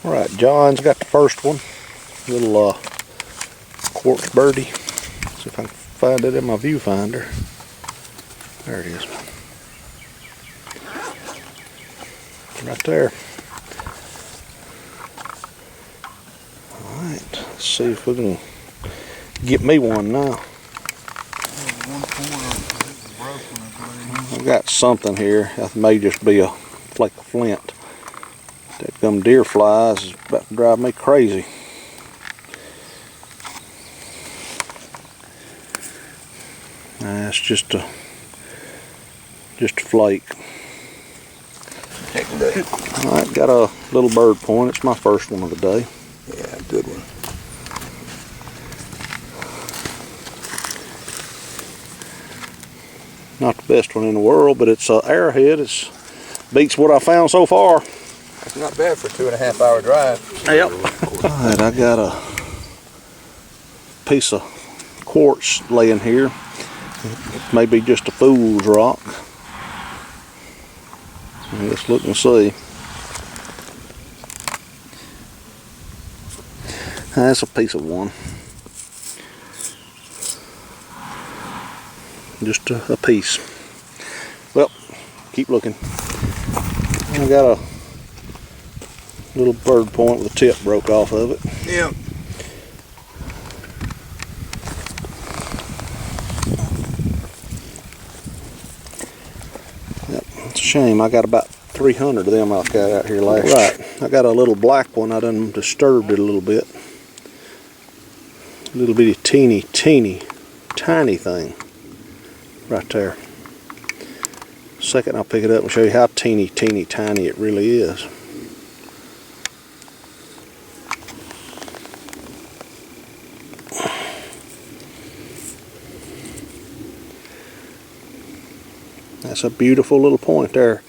Alright, John's got the first one. Little quartz birdie. See if I can find it in my viewfinder. There it is. Right there. Alright, let's see if we can get me one now. I've got something here. That may just be a flake of flint. That gum deer flies is about to drive me crazy. It's just a flake. Alright, got a little bird point. It's my first one of the day. Yeah, good one. Not the best one in the world, but it's Arrowhead. It beats what I found so far. That's not bad for a 2.5 hour drive. Yep. Alright, I got a piece of quartz laying here. It may be just a fool's rock. Let's look and see. That's a piece of one. Just a piece. Well, keep looking. I got a little bird point with a tip broke off of it. Yep. It's a shame. I got about 300 of them I got out here last year. Right. I got a little black one. I done disturbed it a little bit. A little bitty teeny tiny thing. Right there. Second I'll pick it up and show you how teeny tiny it really is. That's a beautiful little point there.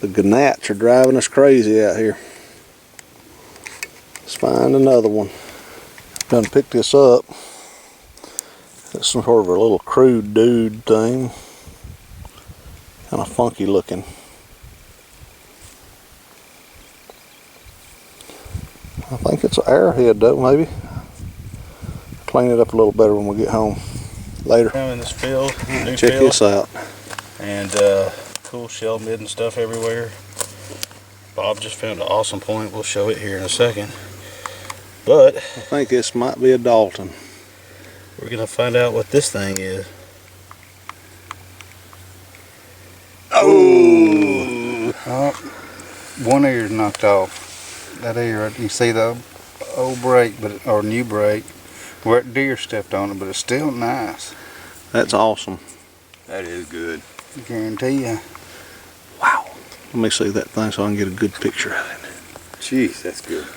The gnats are driving us crazy out here. Let's find another one. Done picked this up. It's some sort of a little crude dude thing. Kind of funky looking. I think it's an arrowhead though, maybe. Clean it up a little better when we get home later. I'm in this field, new Check field, this out. and cool shell mid and stuff everywhere. Bob just found an awesome point. We'll show it here in a second. But I think this might be a Dalton. we're gonna find out what this thing is. Oh! One ear's knocked off. That ear, you see the old brake, or new brake, where deer stepped on it, but it's still nice. That's awesome. That is good. I guarantee you. Wow. Let me see that thing so I can get a good picture of it. Jeez, that's good.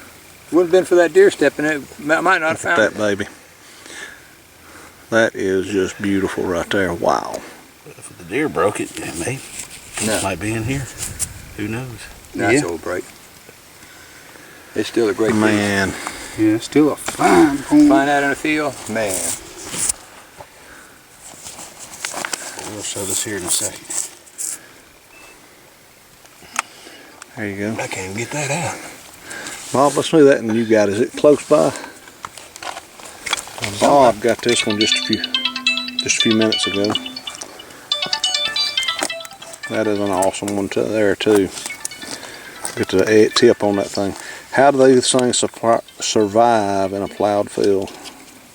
Wouldn't have been for that deer stepping it, might not have found that baby. That is just beautiful right there. Wow. If the deer broke it, it might be in here. Who knows? Nice old brake. It's still a great man. Piece. Yeah, it's still a fine point. Find out in the field, man. We'll show this here in a second. There you go. I can't even get that out. Bob, let's do that and you got it. Is it close by? Bob got this one just a few minutes ago. That is an awesome one there too. Get the tip on that thing. How do these things survive in a plowed field?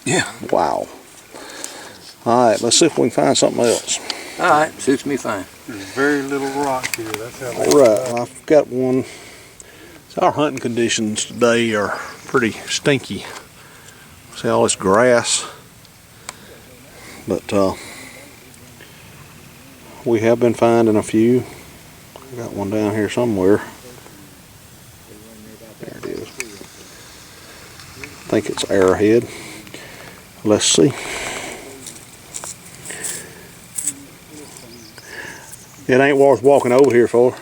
Yeah. Wow. Alright, let's see if we can find something else. Alright, suits me fine. There's very little rock here. That's how Alright, I've got one. So our hunting conditions today are pretty stinky. See all this grass. But we have been finding a few. I got one down here somewhere. There it is. I think it's Arrowhead. Let's see. It ain't worth walking over here for.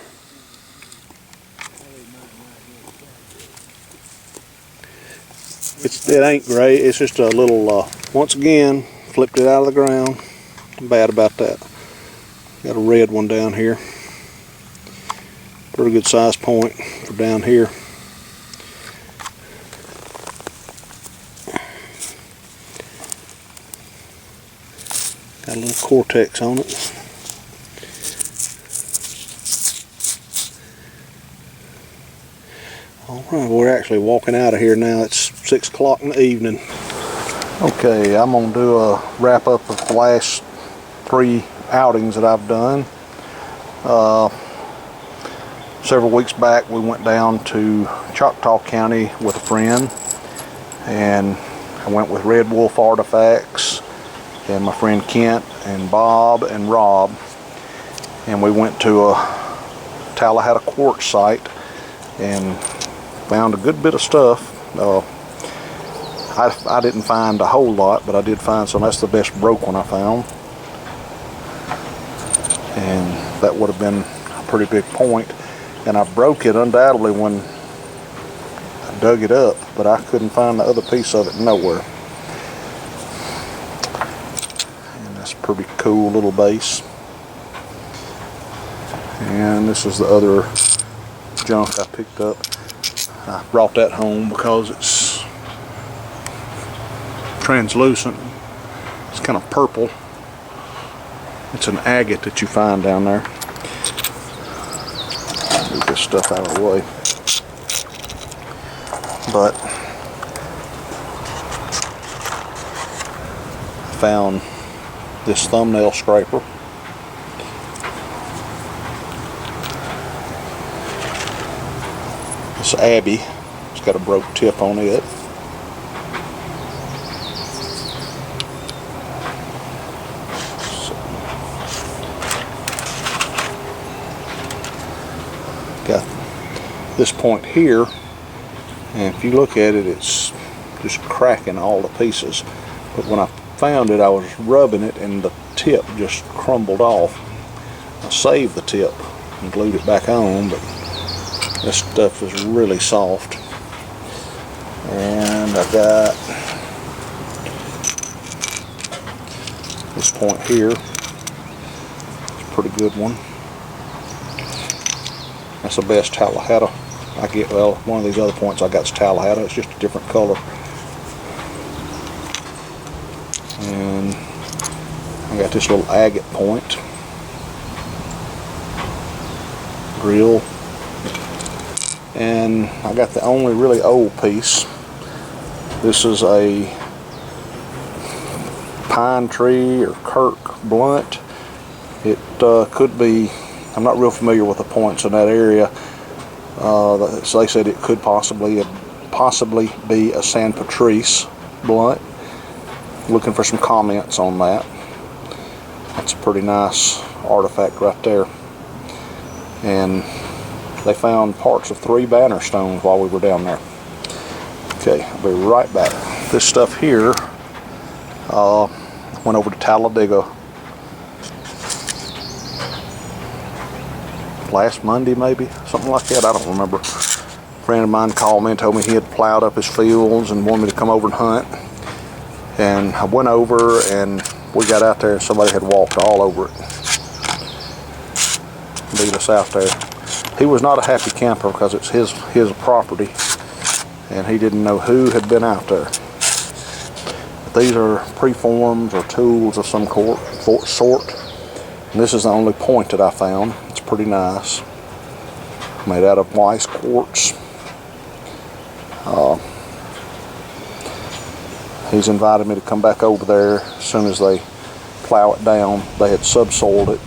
It ain't great. It's just a little, once again, flipped it out of the ground. Bad about that. Got a red one down here. Pretty good size point for down here. Got a little cortex on it. Alright, we're actually walking out of here now. It's 6 o'clock in the evening. Okay, I'm going to do a wrap up of the last 3 outings that I've done. Several weeks back we went down to Choctaw County with a friend, and I went with Red Wolf Artifacts and my friend Kent and Bob and Rob, and we went to a Tallahassee quartz site and found a good bit of stuff. I didn't find a whole lot, but I did find some. That's the best broke one I found, and that would have been a pretty big point. And I broke it undoubtedly when I dug it up, but I couldn't find the other piece of it nowhere. And that's a pretty cool little base. And this is the other junk I picked up. I brought that home because it's translucent. It's kind of purple. It's an agate that you find down there. Move this stuff out of the way. But I found this thumbnail scraper. It's Abby. It's got a broke tip on it. Got this point here, and if you look at it, it's just cracking all the pieces. But when I found it, I was rubbing it and the tip just crumbled off. I saved the tip and glued it back on, but this stuff is really soft. And I got this point here. It's a pretty good one. That's the best Tallahassee I get. Well, one of these other points I got is Tallahassee. It's just a different color. And I got this little agate point. Grill. And I got the only really old piece. This is a pine tree or Kirk blunt. It could be, I'm not real familiar with the points in that area. So they said it could possibly be a San Patrice blunt. Looking for some comments on that. That's a pretty nice artifact right there. And they found parts of 3 banner stones while we were down there. Okay, I'll be right back. This stuff here went over to Talladega last Monday, maybe, something like that. I don't remember. A friend of mine called me and told me he had plowed up his fields and wanted me to come over and hunt. And I went over, and we got out there and somebody had walked all over it. Beat us out there. He was not a happy camper because it's his property, and he didn't know who had been out there. But these are preforms or tools of some sort. And this is the only point that I found. It's pretty nice. Made out of Weiss quartz. He's invited me to come back over there as soon as they plow it down. They had subsoiled it,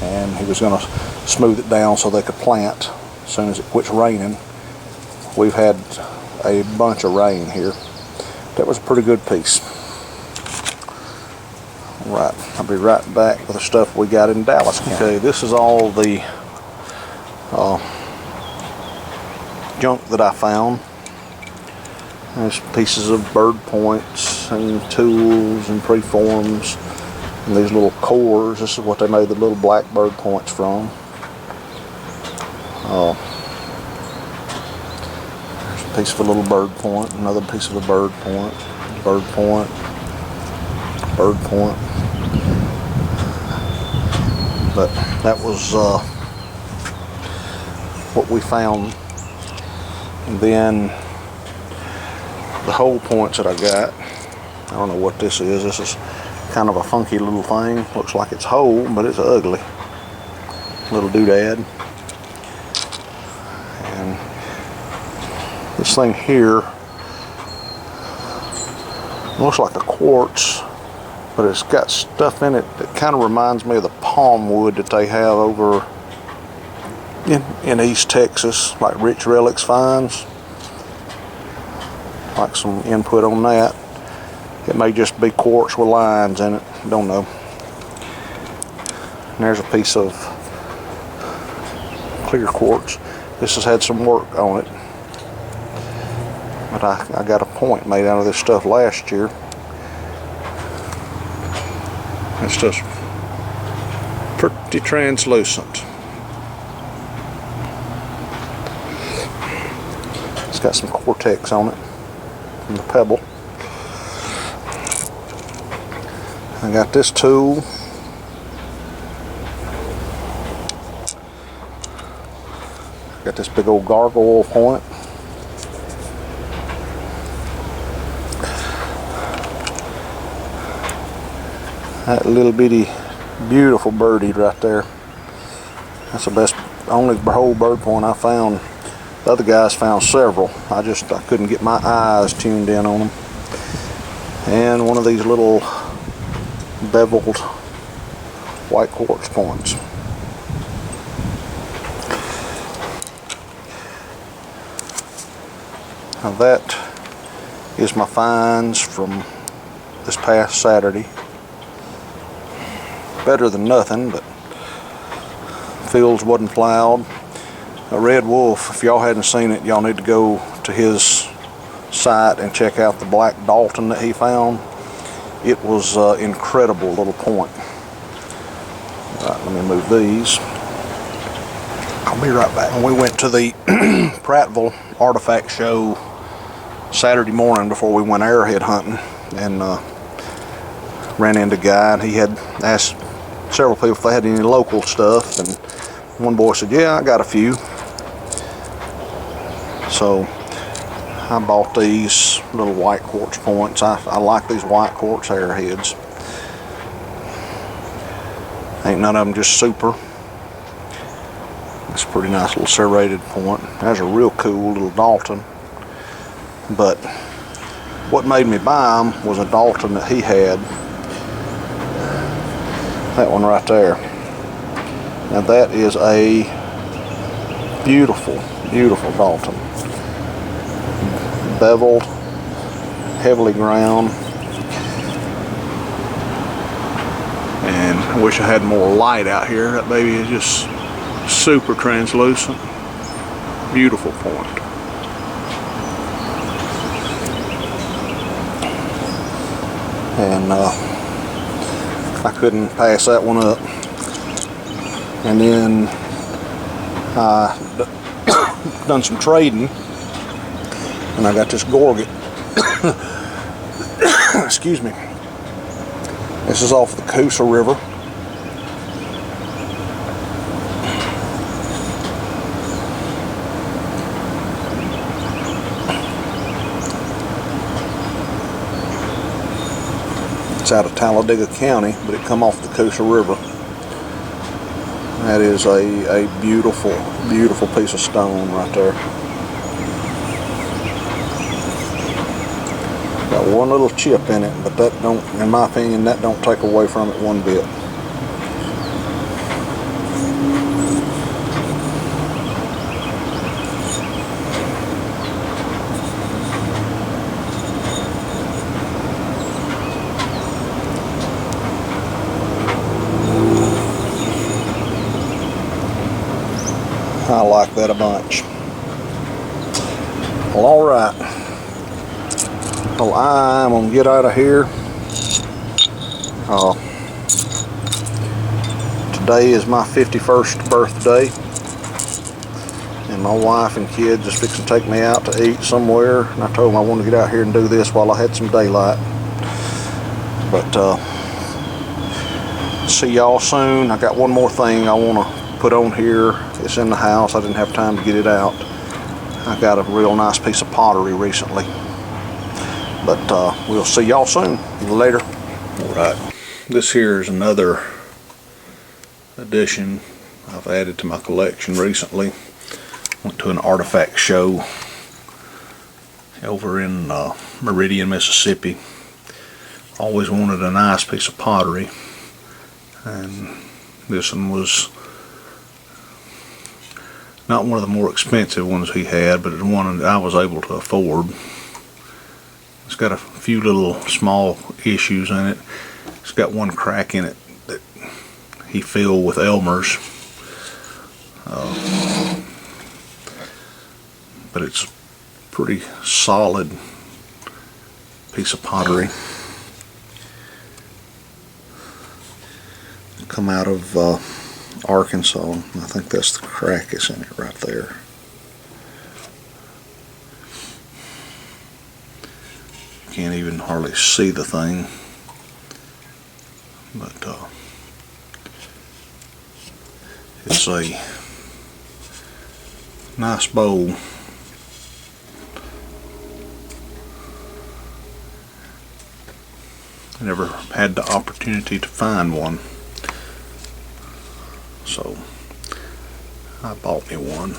and he was going to smooth it down so they could plant as soon as it quits raining. We've had a bunch of rain here. That was a pretty good piece. Alright, I'll be right back with the stuff we got in Dallas County. Okay, this is all the junk that I found. There's pieces of bird points and tools and preforms and these little cores. This is what they made the little black bird points from. There's a piece of a little bird point, another piece of a bird point, bird point, bird point. But that was what we found. And then the hole points that I got, I don't know what this is. This is kind of a funky little thing. Looks like it's whole, but it's ugly. Little doodad. And this thing here looks like a quartz, but it's got stuff in it that kind of reminds me of the palm wood that they have over in East Texas, like Rich Relics finds. Like some input on that. It may just be quartz with lines in it, don't know. And there's a piece of clear quartz. This has had some work on it, but I got a point made out of this stuff last year. It's just pretty translucent. It's got some cortex on it from the pebble. I got this tool. Got this big old gargoyle point. That little bitty beautiful birdie right there. That's the best, only whole bird point I found. The other guys found several. I couldn't get my eyes tuned in on them. And one of these little beveled white quartz points. Now that is my finds from this past Saturday. Better than nothing, but fields wasn't plowed. A red wolf, if y'all hadn't seen it, y'all need to go to his site and check out the black Dalton that he found. It was an incredible little point. Right, let me move these. I'll be right back. We went to the Prattville Artifact Show Saturday morning before we went arrowhead hunting, and ran into a guy, and he had asked several people if they had any local stuff, and one boy said, yeah, I got a few. So I bought these little white quartz points. I like these white quartz arrowheads. Ain't none of them just super. It's a pretty nice little serrated point. That's a real cool little Dalton. But what made me buy them was a Dalton that he had. That one right there. Now that is a beautiful, beautiful Dalton. Beveled, heavily ground. And I wish I had more light out here. That baby is just super translucent. Beautiful point. And I couldn't pass that one up. And then I done some trading, and I got this Gorget. Excuse me. This is off the Chotaw River. It's out of Talladega County, but it come off the Chotaw River. That is a beautiful, beautiful piece of stone right there. Got one little chip in it, but that don't, in my opinion, that don't take away from it one bit. I like that a bunch. Well, alright. Well, I'm going to get out of here. Today is my 51st birthday. And my wife and kids just fixing to take me out to eat somewhere. And I told them I wanted to get out here and do this while I had some daylight. But, see y'all soon. I got one more thing I want to put on here. It's in the house. I didn't have time to get it out. I got a real nice piece of pottery recently. But we'll see y'all soon. Later. Alright, this here is another addition I've added to my collection recently. Went to an artifact show over in Meridian, Mississippi. Always wanted a nice piece of pottery, and this one was not one of the more expensive ones he had, but it's one that I was able to afford. It's got a few little small issues in it. It's got one crack in it that he filled with Elmer's. But it's a pretty solid piece of pottery. Come out of Arkansas. I think that's the crack that's in it right there. Can't even hardly see the thing, but it's a nice bowl. I never had the opportunity to find one, so I bought me one.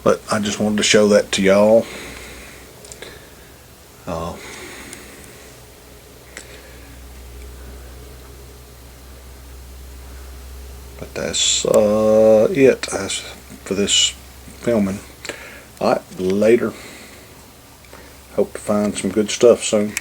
But I just wanted to show that to y'all. But that's it for this filming. Alright, later. Hope to find some good stuff soon.